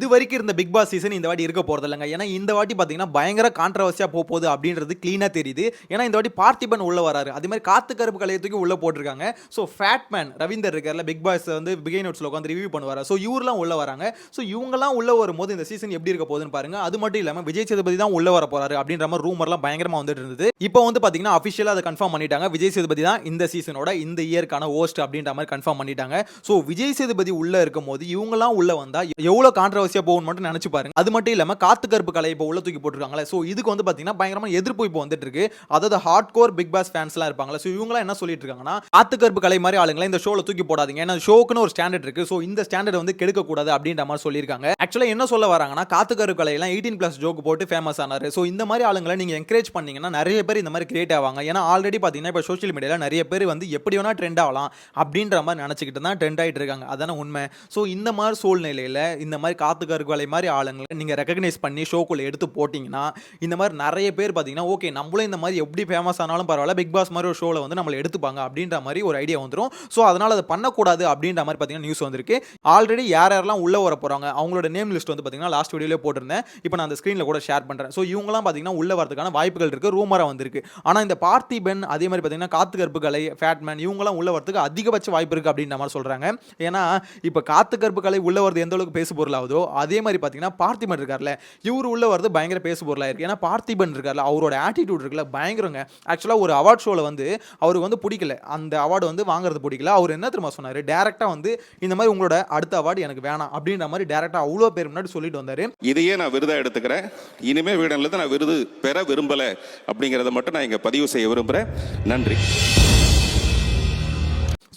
இது வரைக்கும் இருந்த பிக் பாஸ் சீசன் இந்த வாட்டி இருக்க போறது இல்லைங்க. ஏன்னா இந்த வாட்டி பார்த்தீங்கன்னா பயங்கர கான்ட்ரவர்சியா போகுது அப்படின்றது கிளீனா தெரியுது. ஏன்னா இந்த வாட்டி பார்த்திபன் உள்ள வராரு. அதே மாதிரி காத்து கருப்பு கலையத்துக்கு உள்ள போட்டிருக்காங்க. ஸோ ஃபேட்மேன் ரவீந்தர் இருக்கார்ல, பிக் பாஸ் வந்து பிகை நோட்ஸ்ல உட்காந்து ரிவ்யூ பண்ணுவார். ஸோ இவரெல்லாம் உள்ள வராங்க. ஸோ இவங்கெல்லாம் உள்ள வரும்போது இந்த சீசன் எப்படி இருக்க போகுதுன்னு பாருங்க. அது மட்டும் இல்லாமல் விஜய் சேதுபதி தான் உள்ள வர போறாரு அப்படின்ற மாதிரி ரூமர்லாம் பயங்கரமா வந்துட்டு இருந்தது. இப்போ வந்து பார்த்தீங்கன்னா அஃபிஷியலாக அதை கன்ஃபார்ம் பண்ணிட்டாங்க. விஜய் சேதுபதி தான் இந்த சீசனோட இந்த இயர்க்கான ஹோஸ்ட் அப்படின்ற மாதிரி கன்ஃபார்ம் பண்ணிட்டாங்க. ஸோ விஜய் சேதுபதி உள்ள இருக்கும் போது இவங்கெல்லாம் உள்ள வந்தா எவ்வளவு கான்ட்ரவர்சியா போகும் மட்டும் நினைச்சு பாருங்க. அது மட்டும் இல்லாம காத்து கருப்பு கலை இப்போ உள்ள தூக்கி போட்டுருக்காங்களே. ஸோ இதுக்கு வந்து பாத்தீங்கன்னா பயங்கரமா எதிர்ப்பு இப்போ வந்துட்டு இருக்கு. அதாவது ஹார்ட் கோர் பிக் பாஸ் ஃபேன்ஸ்லாம் இருப்பாங்களா. ஸோ இவங்கலாம் என்ன சொல்லிட்டு இருக்காங்கன்னா, காத்து கருப்பு கலை மாதிரி ஆளுங்களை இந்த ஷோல தூக்கி போடாதீங்க. ஏன்னா ஷோக்குன்னு ஒரு ஸ்டாண்டர்ட் இருக்கு. ஸோ இந்த ஸ்டாண்டர்ட் வந்து கெடுக்க கூடாது அப்படின்ற மாதிரி சொல்லியிருக்காங்க. ஆக்சுவலா என்ன சொல்ல வராங்கன்னா, காத்து கருப்பு கலை எல்லாம் 18+ ஜோக் போட்டு ஃபேமஸ் ஆனாரு. ஸோ இந்த மாதிரி ஆளுங்களை நீங்க என்கரேஜ் பண்ணீங்கன்னா நிறைய பேர் இந்த மாதிரி கிரியேட் ஆவாங்க. ஏன்னா ஆல்ரெடி பாத்தீங்கன்னா இப்போ சோஷியல் மீடியால நிறைய பேர் வந்து எப்படி வேணா ட்ரெண்ட் ஆகலாம் அப்படின்ற மாதிரி நினைச்சுக்கிட்டு தான் ட்ரெண்ட் ஆயிட்டு இருக்காங்க. அதான உண்மை. ஸோ இந்த மாதிரி சூழ்நிலையில இந்த மாதிரி காத்து கருப்பு கலை மாதிரி ஆளுங்களை நீங்க ரெகக்னைஸ் பண்ணி ஷோக்குள்ள எடுத்து போட்டீங்கன்னா இந்த மாதிரி நிறைய பேர் பார்த்தீங்கன்னா ஓகே நம்மளும் இந்த மாதிரி எப்படி ஃபேமஸ் ஆனாலும் பரவாயில்ல, பிக் பாஸ் மாதிரி ஒரு ஷோவில் வந்து நம்மளை எடுத்துப்பாங்க அப்படின்ற மாதிரி ஒரு ஐடியா வந்துடும். ஸோ அதனால் அதை பண்ணக்கூடாது அப்படின்ற மாதிரி பார்த்தீங்கன்னா நியூஸ் வந்திருக்கு. ஆல்ரெடி யாரெல்லாம் உள்ளே வர போகிறாங்க அவங்களோட நேம் லிஸ்ட் வந்து பார்த்தீங்கன்னா லாஸ்ட் வீடியோலேயே போட்டிருந்தேன். இப்போ நான் அந்த ஸ்க்ரீனில் கூட ஷேர் பண்ணுறேன். ஸோ இவங்கலாம் பார்த்தீங்கன்னா உள்ளே வரதுக்கான வாய்ப்புகள் இருக்குது, ரூமராக வந்திருக்கு. ஆனால் இந்த பார்த்திபன் அதே மாதிரி பார்த்தீங்கன்னா காத்து கருப்பு கலை, ஃபேட்மேன் இவங்கலாம் உள்ளே வரதுக்கு அதிகபட்ச வாய்ப்பு இருக்குது அப்படின்ற மாதிரி சொல்கிறாங்க. ஏன்னா இப்போ காத்து கருப்பு கலை உள்ளே வரது எந்த அளவுக்கு பேசு பொருளாகுதோ அதே மாதிரி பார்த்தீங்கன்னா பார்த்திபன் இருக்கார்ல, இவர் உள்ள வரது பயங்கர பேசு பொருளாக இருக்கு. ஏன்னா பார்த்திபன் இருக்கார்ல, அவரோட ஆட்டிடியூட் இருக்குல்ல பயங்கரங்க. ஆக்சுவலாக ஒரு அவார்ட் ஷோவில் வந்து அவருக்கு வந்து பிடிக்கல, அந்த அவார்டு வந்து வாங்குறது பிடிக்கல. அவர் என்ன தெரியுமா சொன்னார், டேரெக்டாக வந்து இந்த மாதிரி உங்களோட அடுத்த அவார்டு எனக்கு வேணாம் அப்படின்ற மாதிரி டேரெக்டாக அவ்வளோ பேர் முன்னாடி சொல்லிட்டு வந்தார். இதையே நான் விருதாக எடுத்துக்கிறேன், இனிமே வீடில் நான் விருது பெற விரும்பலை அப்படிங்கிறத மட்டும் நான் இங்கே பதிவு செய்ய விரும்புகிறேன். நன்றி.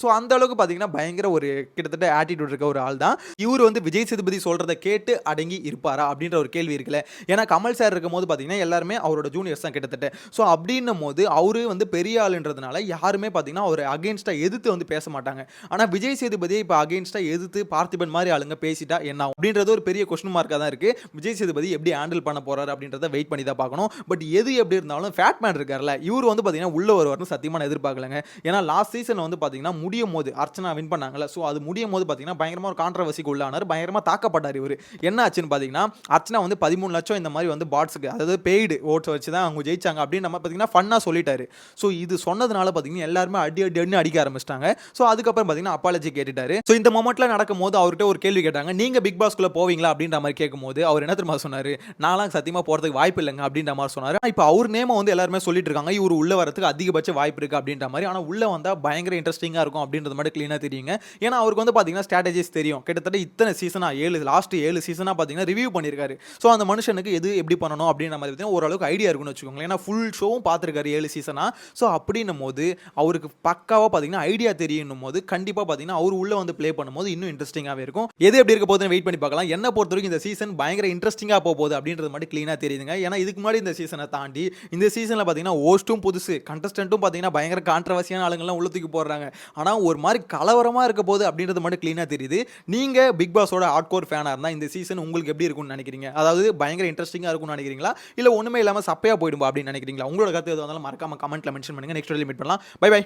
ஸோ அந்த அளவுக்கு பார்த்தீங்கன்னா பயங்கர ஒரு கிட்டத்தட்ட ஆட்டிடியூட் இருக்க ஒரு ஆள் தான் இவர். வந்து விஜய் சேதுபதி சொல்கிறத கேட்டு அடங்கி இருப்பாரா அப்படின்ற ஒரு கேள்வி இருக்குல்ல. ஏன்னா கமல் சார் இருக்கும் போது பார்த்தீங்கன்னா எல்லாருமே அவரோட ஜூனியர்ஸ் தான் கிட்டத்தட்ட. ஸோ அப்படின்னும் போது அவரு வந்து பெரிய ஆளுன்றதுனால யாருமே பார்த்தீங்கன்னா அவர் அகேன்ஸ்டாக எதிர்த்து வந்து பேச மாட்டாங்க. ஆனால் விஜய் சேதுபதியை இப்போ அகேன்ஸ்டாக எதிர்த்து பார்த்திபன் மாதிரி ஆளுங்க பேசிட்டா என்ன அப்படின்றது ஒரு பெரிய கொஸ்டின் மார்க்காக தான் இருக்குது. விஜய் சேதுபதி எப்படி ஹேண்டில் பண்ண போகிறாரு அப்படின்றத வெயிட் பண்ணி தான் பார்க்கணும். பட் எது எப்படி இருந்தாலும் ஃபேட்மேன் இருக்கார்ல, இவர் வந்து பார்த்தீங்கன்னா உள்ள வருவார்னு சத்தியமாக எதிர்பார்க்கலங்க. ஏன்னா லாஸ்ட் சீசன் வந்து பார்த்தீங்கன்னா முடியும் போது அர்ச்சனா வின் பண்ணாங்கல்ல, ஸோ அது முடியும் போது பார்த்தீங்கன்னா பயங்கரமாக ஒரு கான்ட்ரவர்சிக்கு உள்ளானார், பயங்கரமாக தாக்கப்பட்டார் இவர். என்ன ஆச்சுன்னு பார்த்தீங்கன்னா அர்ச்சனா வந்து 13 லட்சம் இந்த மாதிரி வந்து பாட்ஸுக்கு அதாவது பெய்டு ஓட்ஸ் வச்சு தான் அவங்க ஜெயிச்சாங்க அப்படின்னு நம்ம பார்த்தீங்கன்னா ஃபன்னாக சொல்லிட்டாரு. ஸோ இது சொன்னதுனால பார்த்தீங்கன்னா எல்லாருமே அடின்னு அடிக்க ஆரம்பிச்சிட்டாங்க. ஸோ அதுக்கப்புறம் பார்த்தீங்கன்னா அப்பாலஜி கேட்டுட்டாரு. ஸோ இந்த மொமெண்ட்ல நடக்கும் போது அவர்கிட்ட ஒரு கேள்வி கேட்டாங்க, நீங்க பிக் பாஸ்குள்ள போவீங்களா அப்படின்ற மாதிரி கேட்கும்போது அவர் என்ன தெரியுமா சொன்னாரு, நான்லாம் சத்தியமாக போகிறதுக்கு வாய்ப்பு இல்லைங்க அப்படின்ற மாதிரி சொன்னார். இப்போ அவர் நேமை வந்து எல்லாருமே சொல்லிட்டு இருக்காங்க, இவர் உள்ள வரதுக்கு அதிகபட்ச வாய்ப்பு இருக்கு அப்படின்ற மாதிரி. ஆனால் உள்ள வந்தால் பயங்கர இன்ட்ரெஸ்டிங்காக இருக்கும் அப்படின்றது மட்டும் கிளீனாக தெரியுங்க. ஏன்னா அவருக்கு வந்து பார்த்தீங்கன்னா ஸ்ட்ராட்டஜிஸ் தெரியும். கிட்டத்தட்ட இத்தனை சீசனாக லாஸ்ட் 7 சீசனாக பார்த்தீங்கன்னா ரிவ்யூ பண்ணியிருக்காரு. ஸோ அந்த மனுஷனுக்கு எது எப்படி பண்ணணும் அப்படின்ற மாதிரி பார்த்தீங்கன்னா ஓரளவுக்கு ஐடியா இருக்குன்னு வச்சுக்கோங்களேன். ஏன்னா ஃபுல் ஷோவும் பார்த்துருக்காரு 7 சீசனாக. ஸோ அப்படின்னும் போது அவருக்கு பக்காவாக பார்த்தீங்கன்னா ஐடியா தெரியும் போது கண்டிப்பாக பார்த்தீங்கன்னா அவர் உள்ள வந்து ப்ளே பண்ணும்போது இன்னும் இன்ட்ரெஸ்டிங்காகவே இருக்கும். எது எப்படி இருக்க போகுதுன்னு வெயிட் பண்ணி பார்க்கலாம். என்ன பொறுத்த வரைக்கும் இந்த சீசன் பயங்கர இன்ட்ரெஸ்டிங்காக போகுது அப்படின்றது மட்டும் கிளீனாக தெரியுதுங்க. ஏன்னா இதுக்கு முன்னாடி இந்த சீசனை தாண்டி இந்த சீசனில் பார்த்தீங்கன்னா ஹோஸ்ட்டும் புதுசு, கண்டஸ்டன்ட்டும் பார்த்தீங்கன்னா பயங்கர கான்ட்ரவர்சியான ஆளுங்கள்லாம் உள்ள தூக்கி போடுறாங்க. ஆனால் ஒரு மாதிரி கலவரமாக இருக்க போது அப்படின்றது மட்டும் கிளீனாக தெரியுது. நீங்க பிக் பாஸோட ஹார்ட்கோர் ஃபேனாக இருந்தால் இந்த சீசன் உங்களுக்கு எப்படி இருக்கும்னு நினைக்கிறீங்க? அதாவது பயங்கர இன்ட்ரெஸ்டிங்காக இருக்கும்னு நினைக்கிறீங்களா, இல்லை ஒன்றுமே இல்லாமல் சப்பையாக போயிடும்பா அப்படின்னு நினைக்கிறீங்களா? உங்களோட கருத்து எதுவும் இருந்தாலும் மறக்காம கமெண்ட்ல மென்ஷன் பண்ணுங்க. நெக்ஸ்ட் வீடியோல மீட் பண்ணலாம். Bye by.